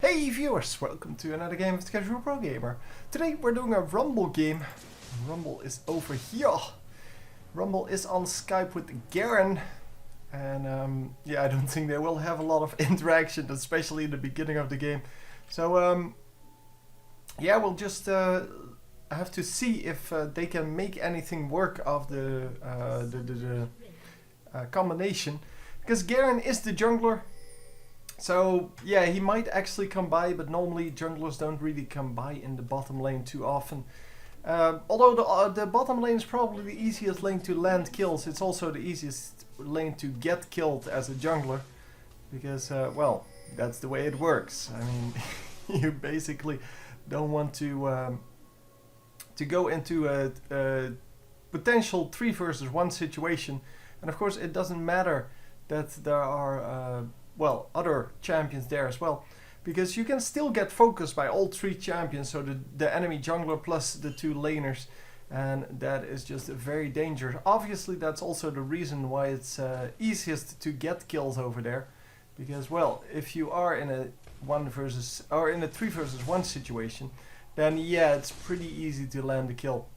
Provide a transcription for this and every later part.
Hey viewers, welcome to another game of the Casual Pro Gamer. Today we're doing a Rumble game. Rumble is over here. Rumble is on Skype with Garen. And yeah, I don't think they will have a lot of interaction, especially in the beginning of the game. So yeah, we'll just have to see if they can make anything work of the combination. Because Garen is the jungler. So yeah, he might actually come by, but normally junglers don't really come by in the bottom lane too often. Although the bottom lane is probably the easiest lane to land kills, it's also the easiest lane to get killed as a jungler. Because, well, that's the way it works. I mean, you basically don't want to go into a potential 3 versus 1 situation. And of course it doesn't matter that there are well, other champions there as well, because you can still get focused by all 3 champions, so the enemy jungler plus the 2 laners, and that is just very dangerous. Obviously that's also the reason why it's easiest to get kills over there, because well, if you are in a 3 versus 1 situation, then yeah, it's pretty easy to land a kill.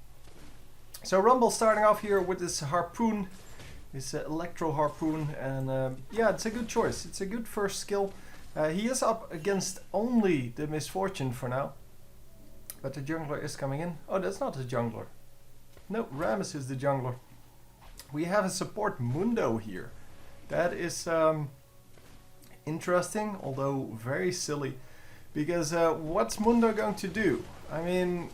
So Rumble starting off here with this harpoon. His electro harpoon, and yeah, it's a good choice. It's a good first skill. He is up against only the misfortune for now, but the jungler is coming in. Oh, that's not the jungler. No, Rammus is the jungler. We have a support Mundo here. That is interesting, although very silly, because what's Mundo going to do? I mean,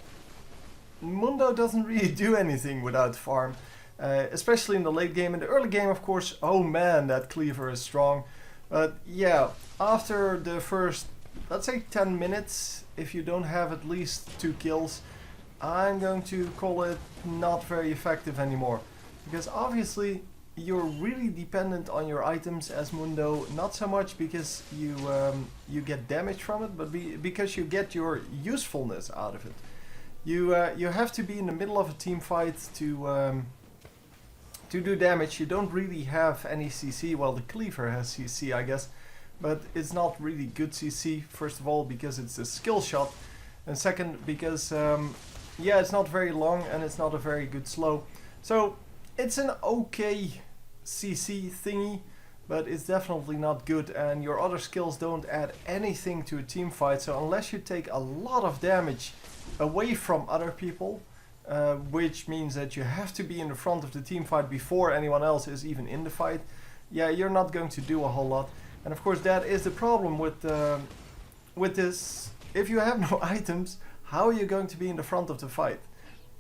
Mundo doesn't really do anything without farm. Especially in the late game. In the early game, of course, oh man, that cleaver is strong. But yeah, after the first, let's say 10 minutes, if you don't have at least 2 kills, I'm going to call it not very effective anymore. Because obviously you're really dependent on your items as Mundo, not so much because you get damage from it, but because you get your usefulness out of it. You have to be in the middle of a team fight to do damage. You don't really have any CC. Well, the cleaver has CC, I guess, but it's not really good CC. First of all, because it's a skill shot, and second, because yeah, it's not very long and it's not a very good slow. So it's an okay CC thingy, but it's definitely not good, and your other skills don't add anything to a team fight. So unless you take a lot of damage away from other people, which means that you have to be in the front of the team fight before anyone else is even in the fight, yeah, you're not going to do a whole lot. And of course that is the problem with this. If you have no items, how are you going to be in the front of the fight?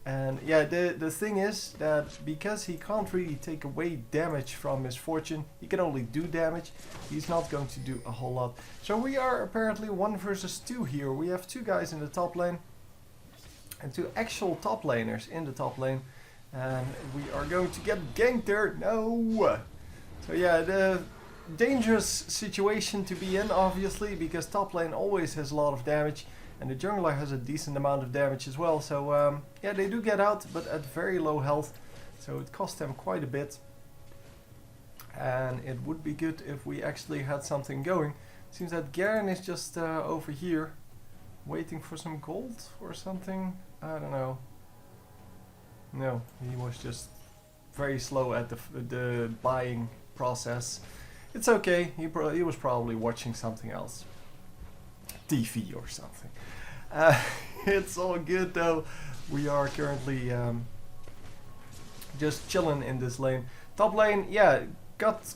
And yeah, the thing is that because he can't really take away damage from misfortune, he can only do damage, he's not going to do a whole lot. So we are apparently 1 versus 2 here. We have 2 guys in the top lane and 2 actual top laners in the top lane, and we are going to get ganked there. No! So yeah, the dangerous situation to be in, obviously, because top lane always has a lot of damage, and the jungler has a decent amount of damage as well. So yeah, they do get out, but at very low health, so it cost them quite a bit. And it would be good if we actually had something going. Seems that Garen is just over here, waiting for some gold or something. I don't know. No, he was just very slow at the buying process. It's okay. He was probably watching something else, TV or something. It's all good though. We are currently just chilling in this lane. Top lane, yeah, got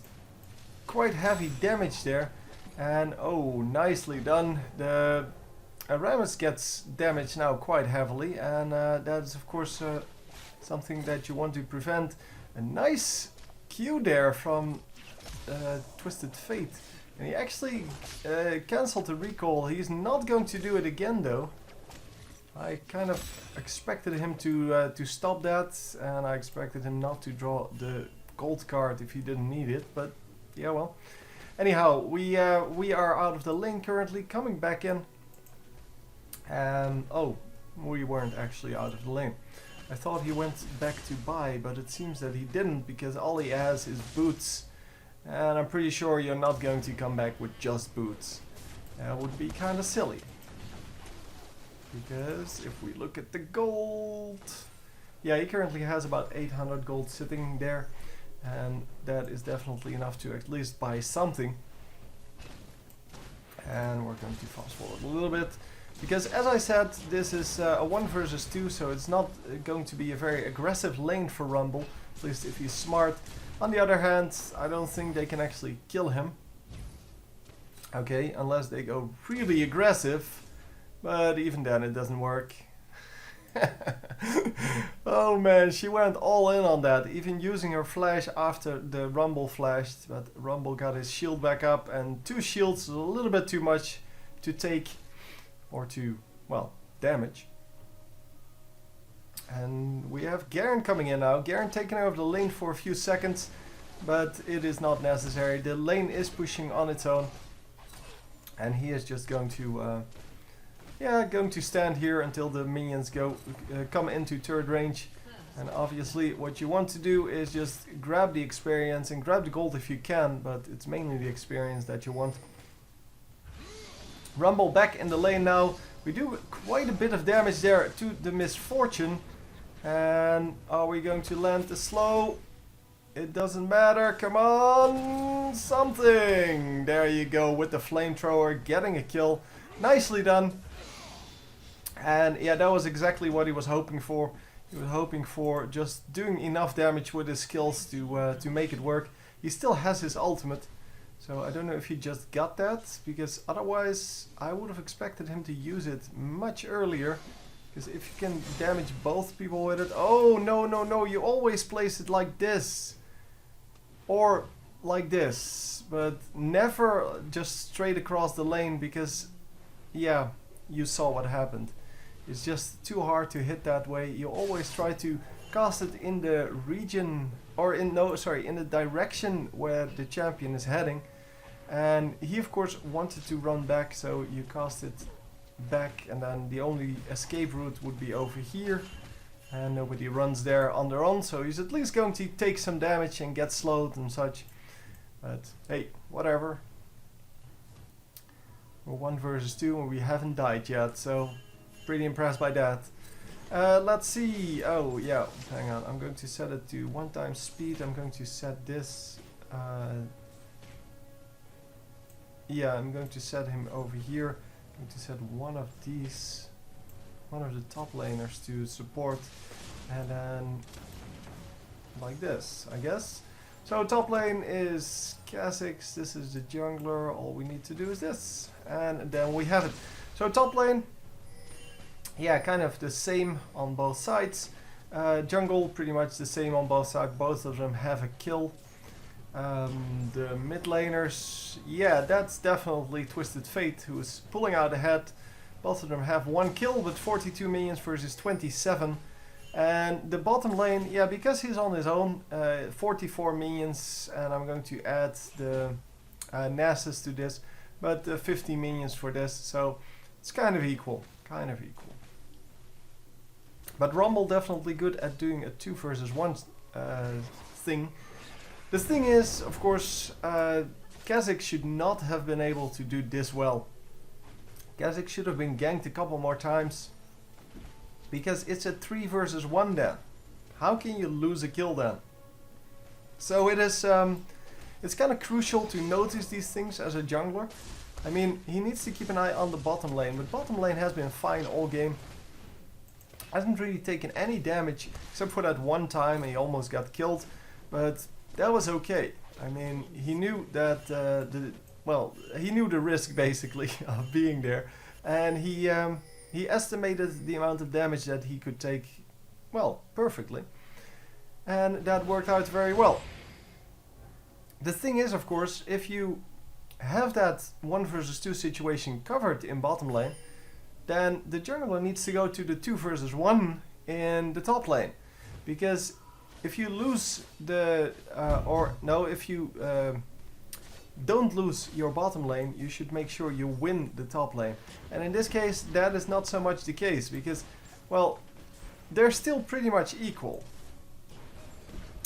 quite heavy damage there, and oh, nicely done. The Rammus gets damaged now quite heavily, and that is of course something that you want to prevent. A nice Q there from Twisted Fate, and he actually cancelled the recall. He's not going to do it again though. I kind of expected him to stop that, and I expected him not to draw the gold card if he didn't need it, but yeah, well. Anyhow, we are out of the lane currently, coming back in. And oh, we weren't actually out of the lane. I thought he went back to buy, but it seems that he didn't, because all he has is boots. And I'm pretty sure you're not going to come back with just boots. That would be kind of silly. Because if we look at the gold... Yeah, he currently has about 800 gold sitting there. And that is definitely enough to at least buy something. And we're going to fast forward a little bit. Because as I said, this is a 1 versus 2, so it's not going to be a very aggressive lane for Rumble. At least if he's smart. On the other hand, I don't think they can actually kill him. Okay, unless they go really aggressive. But even then it doesn't work. Oh man, she went all in on that, even using her flash after the Rumble flashed. But Rumble got his shield back up, and 2 shields is a little bit too much to take, or to, well, damage. And we have Garen coming in now. Garen taking over the lane for a few seconds, but it is not necessary. The lane is pushing on its own, and he is just going to going to stand here until the minions come into third range. And obviously what you want to do is just grab the experience and grab the gold if you can, but it's mainly the experience that you want. Rumble back in the lane now. We do quite a bit of damage there to the Misfortune. And are we going to land the slow? It doesn't matter. Come on, something. There you go, with the flamethrower, getting a kill. Nicely done. And yeah, that was exactly what he was hoping for. He was hoping for just doing enough damage with his skills to make it work. He still has his ultimate, so I don't know if he just got that, because otherwise I would have expected him to use it much earlier. Because if you can damage both people with it... Oh, no, no, no, you always place it like this. Or like this. But never just straight across the lane, because, yeah, you saw what happened. It's just too hard to hit that way. You always try to cast it in the region, or in the direction where the champion is heading. And he of course wanted to run back, so you cast it back, and then the only escape route would be over here. And nobody runs there on their own, so he's at least going to take some damage and get slowed and such. But hey, whatever. We're 1 versus 2 and we haven't died yet, so pretty impressed by that. Let's see. Oh yeah, hang on. I'm going to set it to 1 time speed. I'm going to set this. Yeah, I'm going to set him over here. I'm going to set one of the top laners to support, and then like this, I guess. So top lane is Kha'Zix. This is the jungler. All we need to do is this, and then we have it. So top lane. Yeah, kind of the same on both sides. Jungle, pretty much the same on both sides. Both of them have a kill. The mid laners, yeah, that's definitely Twisted Fate, who is pulling out ahead. Both of them have 1 kill, but 42 minions versus 27. And the bottom lane, yeah, because he's on his own, 44 minions, and I'm going to add the Nasus to this, but 50 minions for this, so it's kind of equal. But Rumble definitely good at doing a 2 versus 1 thing. The thing is, of course, Kha'Zix should not have been able to do this well. Kha'Zix should have been ganked a couple more times, because it's a 3 versus 1 then. How can you lose a kill then? So it is, it's kind of crucial to notice these things as a jungler. I mean, he needs to keep an eye on the bottom lane, but bottom lane has been fine all game. Hasn't really taken any damage, except for that one time he almost got killed, but that was okay. I mean, he knew that he knew the risk basically of being there, and he estimated the amount of damage that he could take, well, perfectly, and that worked out very well. The thing is, of course, if you have that 1 versus 2 situation covered in bottom lane, then the jungler needs to go to the 2 versus 1 in the top lane, because if you lose the if you don't lose your bottom lane, you should make sure you win the top lane. And in this case, that is not so much the case, because, well, they're still pretty much equal.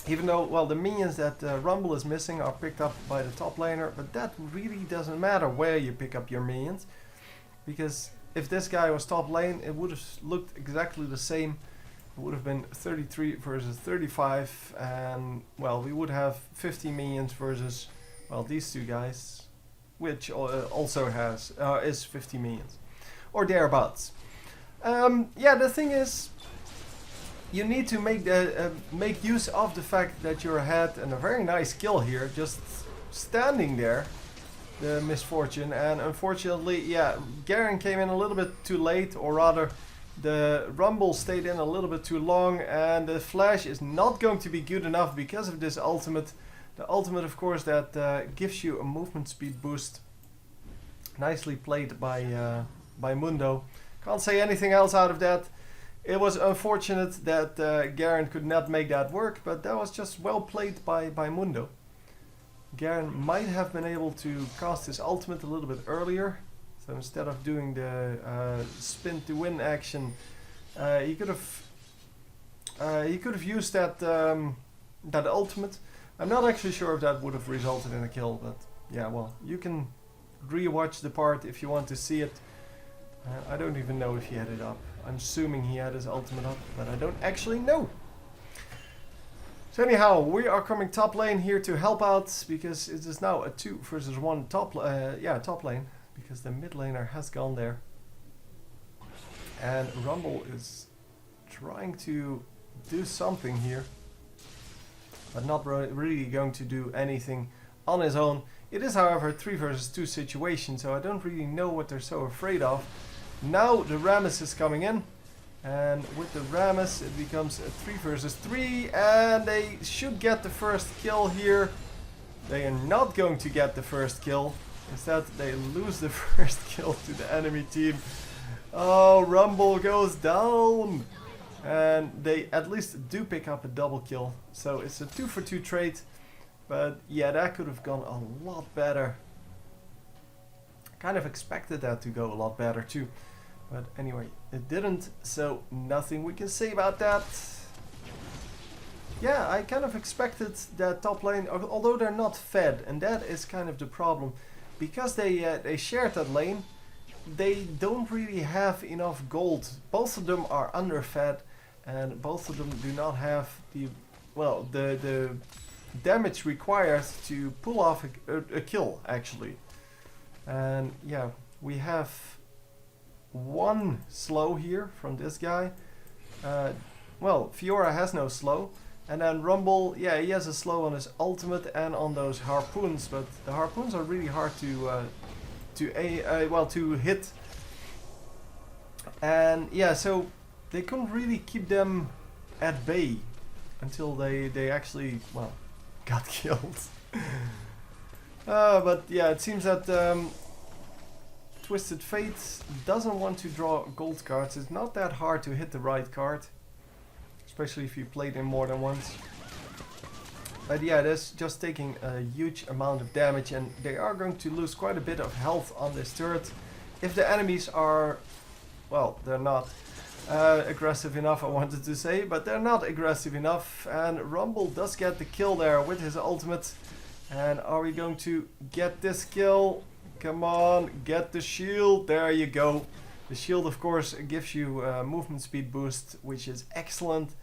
Even though, well, the minions that Rumble is missing are picked up by the top laner, but that really doesn't matter where you pick up your minions, because if this guy was top lane, it would have looked exactly the same. It would have been 33 versus 35, and well, we would have 50 minions versus, well, these two guys, which also has is 50 minions, or thereabouts. Yeah, the thing is, you need to make use of the fact that you're ahead, and a very nice kill here, just standing there, the misfortune. And unfortunately, yeah, Garen came in a little bit too late, or rather, the Rumble stayed in a little bit too long, and the flash is not going to be good enough because of this ultimate. The ultimate, of course, that gives you a movement speed boost. Nicely played by Mundo. Can't say anything else out of that. It was unfortunate that Garen could not make that work, but that was just well played by Mundo. Garen might have been able to cast his ultimate a little bit earlier, so instead of doing the spin to win action, he could have used that that ultimate. I'm not actually sure if that would have resulted in a kill, but yeah, well, you can rewatch the part if you want to see it. I don't even know if he had it up. I'm assuming he had his ultimate up, but I don't actually know. So anyhow, we are coming top lane here to help out, because it is now a 2 versus 1 top lane, because the mid laner has gone there. And Rumble is trying to do something here, but not really going to do anything on his own. It is, however, a 3 versus 2 situation, so I don't really know what they're so afraid of. Now the Rammus is coming in, and with the Rammus it becomes a 3 versus 3, and they should get the first kill here. They are not going to get the first kill. Instead they lose the first kill to the enemy team. Oh, Rumble goes down, and they at least do pick up a double kill. So it's a 2 for 2 trade, but yeah, that could have gone a lot better. Kind of expected that to go a lot better too. But anyway, it didn't, so nothing we can say about that. Yeah, I kind of expected that top lane, although they're not fed, and that is kind of the problem. Because they shared that lane, they don't really have enough gold. Both of them are underfed, and both of them do not have the, well, the damage required to pull off a kill, actually. And yeah, we have one slow here from this guy. Well, Fiora has no slow, and then Rumble, yeah, he has a slow on his ultimate and on those harpoons, but the harpoons are really hard to hit. And yeah, so they couldn't really keep them at bay until they actually, well, got killed. But yeah, it seems that Twisted Fate doesn't want to draw gold cards. It's not that hard to hit the right card, especially if you played him more than once. But yeah, that's just taking a huge amount of damage, and they are going to lose quite a bit of health on this turret. If the enemies are, well, they're not aggressive enough, I wanted to say, but they're not aggressive enough, and Rumble does get the kill there with his ultimate. And are we going to get this kill? Come on, get the shield. There you go. The shield, of course, gives you a movement speed boost, which is excellent,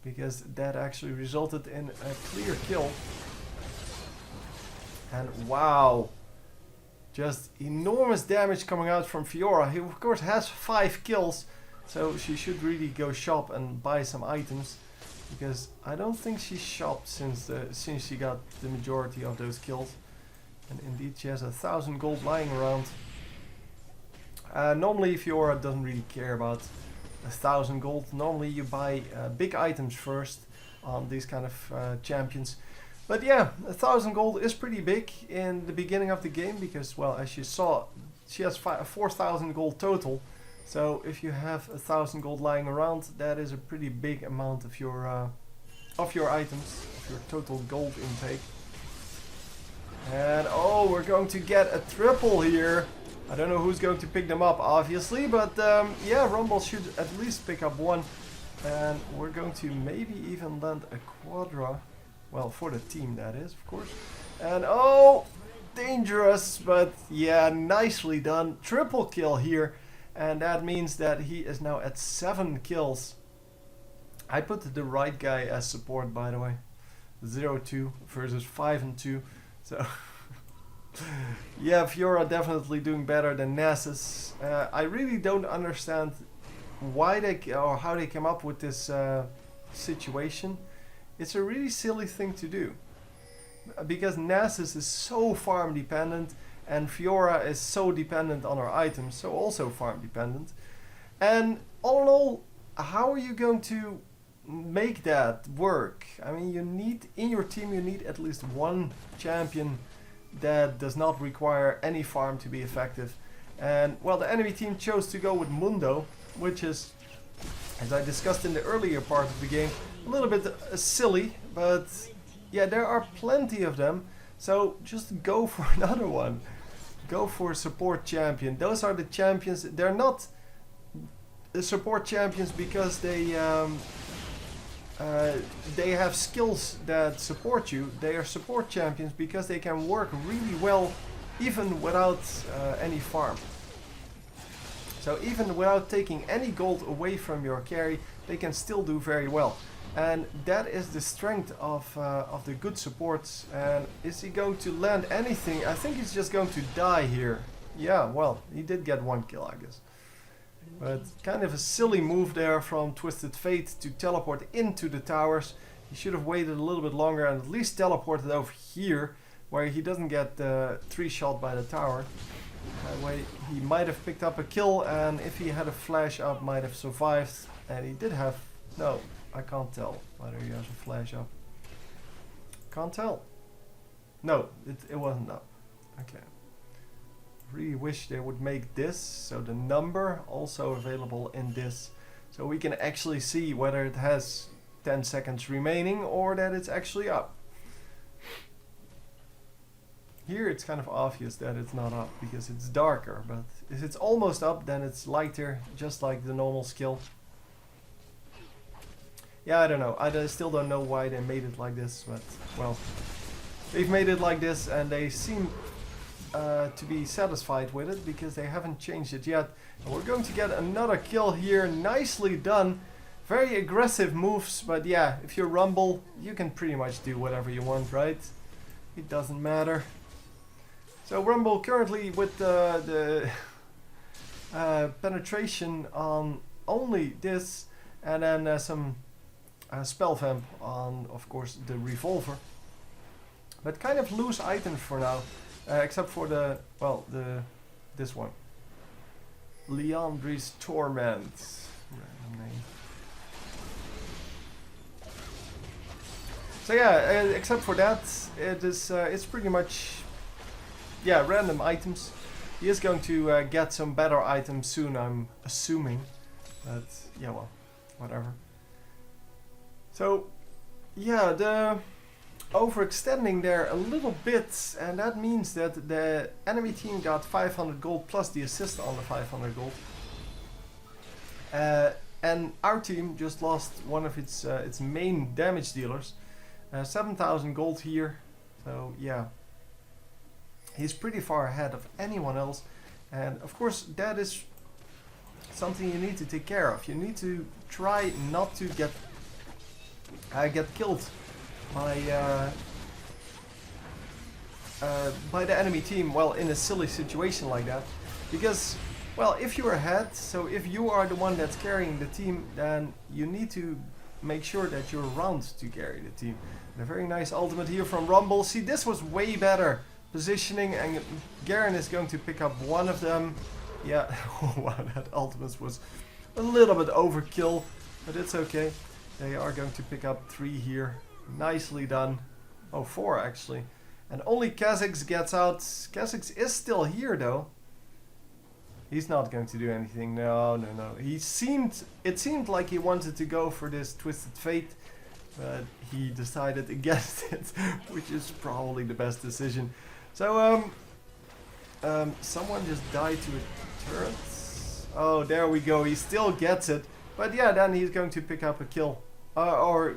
because that actually resulted in a clear kill. And wow, just enormous damage coming out from Fiora, who of course has 5 kills, so she should really go shop and buy some items, because I don't think she shopped since she got the majority of those kills. And indeed, she has 1,000 gold lying around. Normally Fiora doesn't really care about 1,000 gold. Normally you buy big items first on these kind of champions. But yeah, 1,000 gold is pretty big in the beginning of the game, because, well, as you saw, she has 4,000 gold total. So if you have 1,000 gold lying around, that is a pretty big amount of your items, of your total gold intake. And oh, we're going to get a triple here. I don't know who's going to pick them up, obviously, but yeah, Rumble should at least pick up one. And we're going to maybe even land a quadra. Well, for the team that is, of course. And oh, dangerous, but yeah, nicely done. Triple kill here. And that means that he is now at 7 kills. I put the right guy as support, by the way. 0-2 versus 5-2. So yeah, Fiora definitely doing better than Nasus. I really don't understand why they or how they came up with this situation. It's a really silly thing to do, because Nasus is so farm dependent and Fiora is so dependent on her items, so also farm dependent. And all in all, how are you going to make that work? I mean, you need in your team, you need at least one champion that does not require any farm to be effective. And well, the enemy team chose to go with Mundo, which is, as I discussed in the earlier part of the game, a little bit silly, but yeah, there are plenty of them, so just go for another one. Go for support champion. Those are the champions. They're not the support champions because they have skills that support you. They are support champions because they can work really well even without any farm. So even without taking any gold away from your carry, they can still do very well. And that is the strength of the good supports. And is he going to land anything? I think he's just going to die here. Yeah, well, he did get 1 kill, I guess. But kind of a silly move there from Twisted Fate to teleport into the towers. He should have waited a little bit longer and at least teleported over here, where he doesn't get 3-shot by the tower. That way he might have picked up a kill, and if he had a flash up, might have survived. And he did have... no, I can't tell whether he has a flash up. Can't tell. No, it wasn't up. Okay. Really wish they would make this, so the number also available in this, so we can actually see whether it has 10 seconds remaining or that it's actually up. Here it's kind of obvious that it's not up because it's darker, but if it's almost up, then it's lighter, just like the normal skill. Yeah, I don't know. I still don't know why they made it like this, but well, they've made it like this and they seem to be satisfied with it because they haven't changed it yet. And we're going to get another kill here. Nicely done. Very aggressive moves, but yeah, if you're Rumble, you can pretty much do whatever you want, right? It doesn't matter. So Rumble currently with the penetration on only this, and then some spell vamp on, of course, the revolver. But kind of loose items for now. Except for the, well, this one. Leandri's Torment. Random name. So yeah, except for that, it is it's pretty much, yeah, random items. He is going to get some better items soon, I'm assuming. But yeah, well, whatever. So yeah, the overextending there a little bit, and that means that the enemy team got 500 gold plus the assist on the 500 gold, and our team just lost one of its main damage dealers, 7,000 gold here. So yeah, he's pretty far ahead of anyone else, and of course that is something you need to take care of. You need to try not to get killed by the enemy team, well, in a silly situation like that, because, well, if you're ahead, so if you are the one that's carrying the team, then you need to make sure that you're around to carry the team. And a very nice ultimate here from Rumble. See, this was way better positioning, and Garen is going to pick up one of them. Yeah, wow, that ultimate was a little bit overkill, but it's okay. They are going to pick up 3 here. Nicely done. Oh, 4 actually. And only Kha'Zix gets out. Kha'Zix is still here though. He's not going to do anything. No, no, no. It seemed like he wanted to go for this Twisted Fate, but he decided against it, which is probably the best decision. So, someone just died to a turret. Oh, there we go. He still gets it. But yeah, then he's going to pick up a kill. Or